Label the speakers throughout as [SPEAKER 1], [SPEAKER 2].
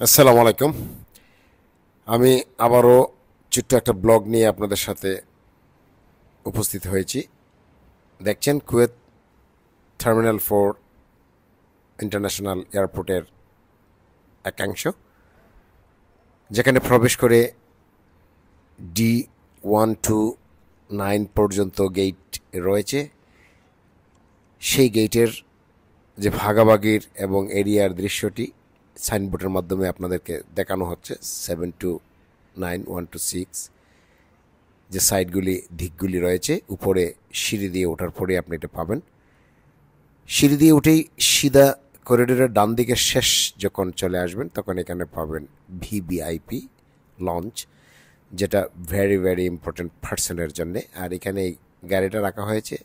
[SPEAKER 1] আসসালামু আলাইকুম। আমি আবারও ছোট্ট একটা ব্লগ নিয়ে আপনাদের সাথে উপস্থিত হয়েছি। দেখছেন কুয়েত টার্মিনাল 4 ইন্টারন্যাশনাল এয়ারপোর্টের একাংশ, যেখানে প্রবেশ করে D129 পর্যন্ত গেট রয়েছে। সেই গেটের যে ভাগাভাগির এবং এরিয়ার দৃশ্যটি সাইনবোর্ডের মাধ্যমে আপনাদেরকে দেখানো হচ্ছে। 729, 126 যে সাইডগুলি দিকগুলি রয়েছে, উপরে সিঁড়ি দিয়ে ওঠার পরে আপনি এটা পাবেন। সিঁড়ি দিয়ে উঠেই সিধা করিডোরের ডান দিকে শেষ যখন চলে আসবেন তখন এখানে পাবেন ভিভিআইপি লঞ্চ, যেটা ভেরি ভেরি ইম্পর্টেন্ট পার্সনের জন্যে। আর এখানে এই গাড়িটা রাখা হয়েছে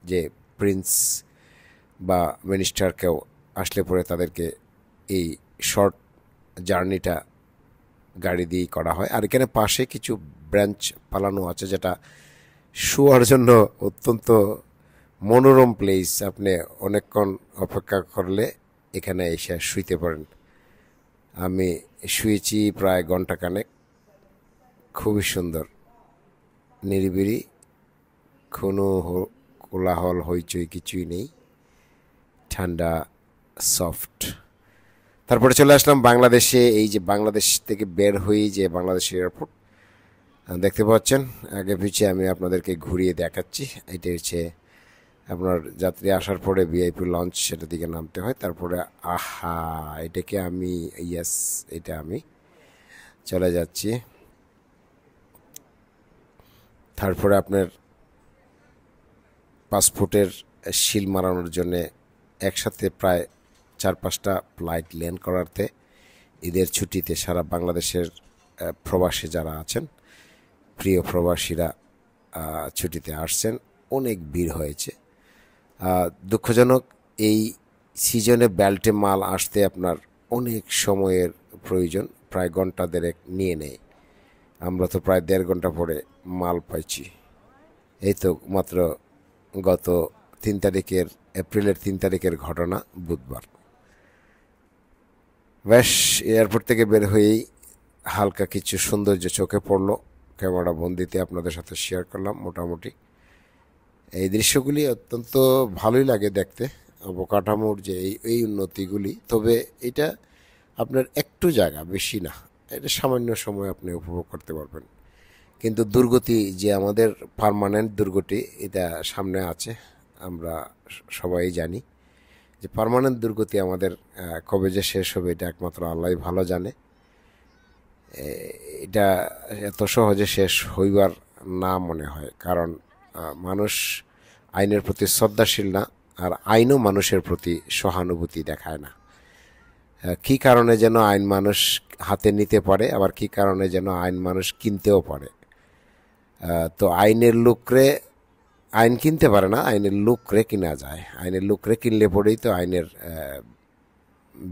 [SPEAKER 1] যে প্রিন্স বা মিনিস্টার কেউ আসলে পরে তাদেরকে এই শর্ট জার্নিটা গাড়ি দিয়েই করা হয়। আর এখানে পাশে কিছু ব্রাঞ্চ পালানো আছে, যেটা শোয়ার জন্য অত্যন্ত মনোরম প্লেস। আপনি অনেকক্ষণ অপেক্ষা করলে এখানে এসে শুইতে পারেন। আমি শুয়েছি প্রায় ঘন্টাখানেক। খুবই সুন্দর, নিরিবিলি, কোনো কোলাহল হইচই কিছুই নেই, ঠান্ডা, সফট। তারপরে চলে আসলাম বাংলাদেশে। এই যে বাংলাদেশ থেকে বের হয়েই যে বাংলাদেশের এয়ারপোর্ট দেখতে পাচ্ছেন, আগে পিছিয়ে আমি আপনাদেরকে ঘুরিয়ে দেখাচ্ছি। এটা হচ্ছে আপনার যাত্রী আসার পরে ভিআইপি লঞ্চ, সেটা দিকে নামতে হয়। তারপরে আহা, এটাকে আমি ইয়েস, এটা আমি চলে যাচ্ছি। তারপরে আপনার পাসপোর্টের সিল মারানোর জন্যে একসাথে প্রায় 4-5টা ফ্লাইট ল্যান্ড করাতে ঈদের ছুটিতে সারা বাংলাদেশের প্রবাসী যারা আছেন, প্রিয় প্রবাসীরা ছুটিতে আসছেন। অনেক ভিড় হয়েছে। দুঃখজনক, এই সিজনে বেল্টে মাল আসতে আপনার অনেক সময়ের প্রয়োজন, প্রায় ঘন্টা দেড়েক নিয়ে নেয়। আমরা তো প্রায় 1.5 ঘন্টা পরে মাল পাইছি। এই তো মাত্র গত 3 তারিখের, এপ্রিলের 3 তারিখের ঘটনা, বুধবার। ব্যাস এয়ারপোর্ট থেকে বের হয়েই হালকা কিছু সৌন্দর্য চোখে পড়লো, ক্যামেরা বন্দিতে আপনাদের সাথে শেয়ার করলাম। মোটামুটি এই দৃশ্যগুলি অত্যন্ত ভালোই লাগে দেখতে, অবকাঠামোর যে এই উন্নতিগুলি। তবে এটা আপনার একটু জায়গা, বেশি না, এটা সামান্য সময় আপনি উপভোগ করতে পারবেন। কিন্তু দুর্গতি যে আমাদের পার্মানেন্ট দুর্গতি, এটা সামনে আছে। আমরা সবাই জানি যে পার্মানেন্ট দুর্গতি আমাদের কবে যে শেষ হবে এটা একমাত্র আল্লাহই ভালো জানে। এটা এত সহজে শেষ হইবার না মনে হয়, কারণ মানুষ আইনের প্রতি শ্রদ্ধাশীল না, আর আইনও মানুষের প্রতি সহানুভূতি দেখায় না। কী কারণে যেন আইন মানুষ হাতে নিতে পারে, আবার কী কারণে যেন আইন মানুষ কিনতেও পারে। তো আইনের লোকরে আইন কিনতে পারে না, আইনের লোকরে কিনা যায়। আইনের লোকরে কিনলে পরেই তো আইনের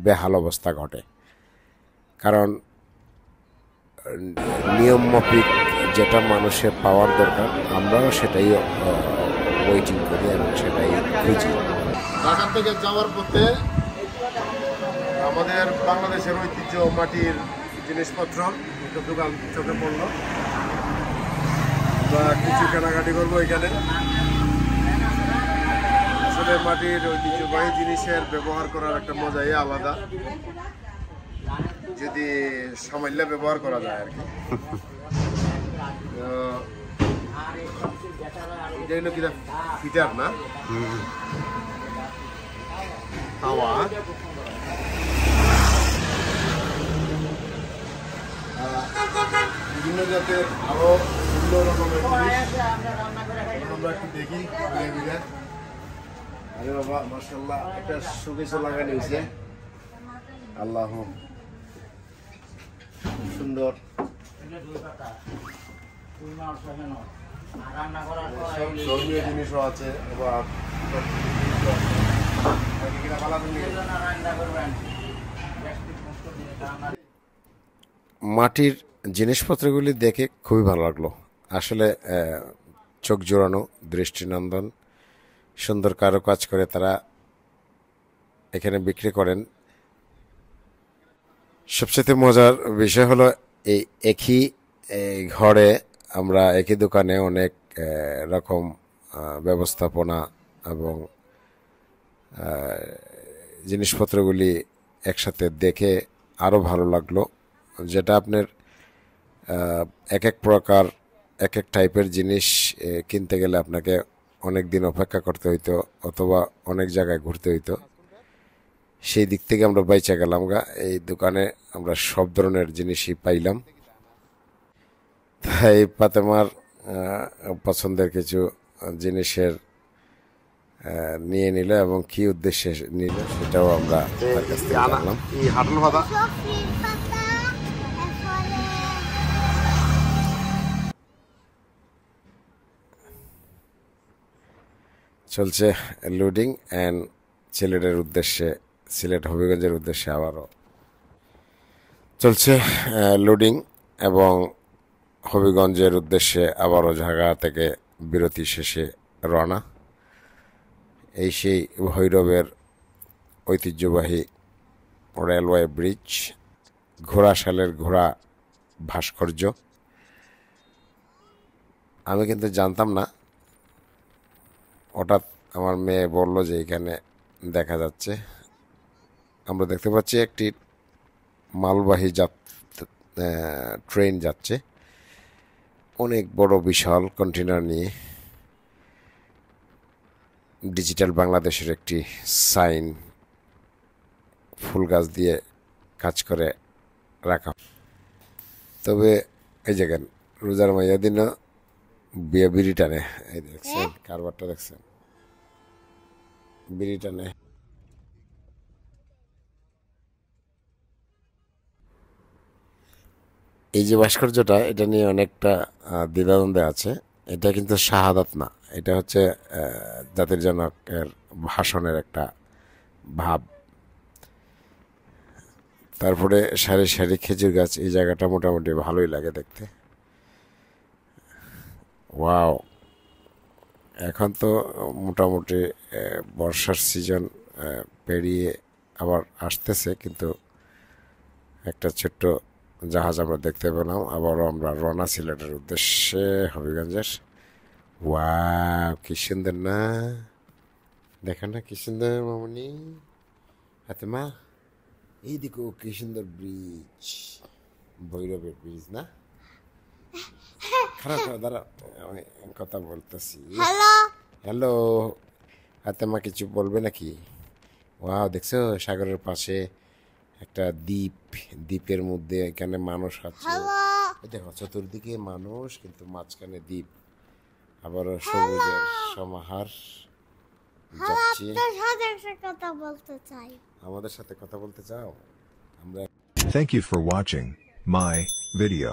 [SPEAKER 1] বেহাল অবস্থা ঘটে। কারণ নিয়ম মাফিক যেটা মানুষের পাওয়ার দরকার, আমরাও সেটাই ওয়েটিং করি এবং সেটাই খুঁজি।
[SPEAKER 2] ঢাকা থেকে যাওয়ার পথে আমাদের বাংলাদেশের ঐতিহ্য মাটির জিনিসপত্র একটা দোকান চোখে পড়লো, বা কিছু কেনাকাটি করবো এখানে। আসলে মাটির ঐতিহ্যবাহী জিনিসের ব্যবহার করার একটা মজাই আলাদা, যদি সামান্য ব্যবহার করা যায় আর কি। এটা হলো কিনা ফিটার না, হাওয়া। বিভিন্ন জাতের আরো বিভিন্ন রকমের আমরা একটু দেখি। আরে বাবা, মাশাআল্লাহ, একটা শোকেসও লাগানো হয়েছে। আল্লাহ, সুন্দর। ধর্মীয় জিনিসও আছে, আবার
[SPEAKER 1] মাটির জিনিসপত্রগুলি দেখে খুবই ভালো লাগলো। আসলে চোখ জোড়ানো, দৃষ্টিনন্দন, সুন্দর কারুকাজ করে তারা এখানে বিক্রি করেন। সবচেয়ে মজার বিষয় হলো এই একই ঘরে আমরা একই দোকানে অনেক রকম ব্যবস্থাপনা এবং জিনিসপত্রগুলি একসাথে দেখে আরও ভালো লাগলো, যেটা আপনার এক এক প্রকার এক এক টাইপের জিনিস কিনতে গেলে আপনাকে অনেক দিন অপেক্ষা করতে হইতো অথবা অনেক জায়গায় ঘুরতে হইতো। সেই দিক থেকে আমরা বাইচা গেলাম গা, এই দোকানে আমরা সব ধরনের জিনিসই পাইলাম। তাই ফাতেমার পছন্দের কিছু জিনিসের নিয়ে নিল এবং কি উদ্দেশ্যে নিল সেটাও আমরা তার কাছ থেকে জানলাম।
[SPEAKER 2] হাটল পাতা
[SPEAKER 1] চলছে লোডিং অ্যান্ড সিলেটের উদ্দেশ্যে, সিলেট হবিগঞ্জের উদ্দেশ্যে আবারও চলছে লোডিং এবং হবিগঞ্জের উদ্দেশ্যে আবারও ঢাকা থেকে বিরতি শেষে রওনা। এই সেই ভৈরবের ঐতিহ্যবাহী রেলওয়ে ব্রিজ, ঘোড়াশালের ঘোড়া ভাস্কর্য। আমি কিন্তু জানতাম না, হঠাৎ আমার মেয়ে বলল যে এখানে দেখা যাচ্ছে। আমরা দেখতে পাচ্ছি একটি মালবাহী ট্রেন যাচ্ছে অনেক বড় বিশাল কন্টেনার নিয়ে। ডিজিটাল বাংলাদেশের একটি সাইন ফুল গাছ দিয়ে কাজ করে রাখা। তবে এই জায়গায় রোজার মাইয়া দিন বিয়ে বিড়ি টানে, এই দেখছেন কারবারটা দেখছেন, বিড়ি টানে। এই যে ভাস্কর্যটা, এটা নিয়ে অনেকটা দ্বিধাদ্বন্দ্বে আছে। এটা কিন্তু শাহাদাত না, এটা হচ্ছে জাতির জনকের ভাষণের একটা ভাব। তারপরে সারি সারি খেজুর গাছ, এই জায়গাটা মোটামুটি ভালোই লাগে দেখতে। ওয়াও, এখন তো মোটামুটি বর্ষার সিজন পেরিয়ে আবার আসতেছে, কিন্তু একটা ছোট্ট জাহাজ আমরা দেখতে পেলাম। আবারও আমরা রওনা সিলেটের উদ্দেশ্যে হবিগঞ্জের। ওয়াও, কি সুন্দর না, দেখেন না কি সুন্দর মামনি ফাতেমা। এই দেখো কি সুন্দর ব্রিজ, ভৈরবের ব্রিজ না? খারাপ দাঁড়া, আমি কথা বলতেছি। হ্যালো ফাতেমা, কিছু বলবে নাকি? ওয়াও, দেখছো সাগরের পাশে একটা দ্বীপ, দ্বীপের মধ্যে এখানে মানুষ আছে। দেখো চতুর্দিকে মানুষ, কিন্তু মাঝখানে দ্বীপ, আবার সবুজের সমাহার। যাচ্ছি, আমাদের সাথে কথা বলতে চাও? আমরা
[SPEAKER 3] Thank you for watching my video.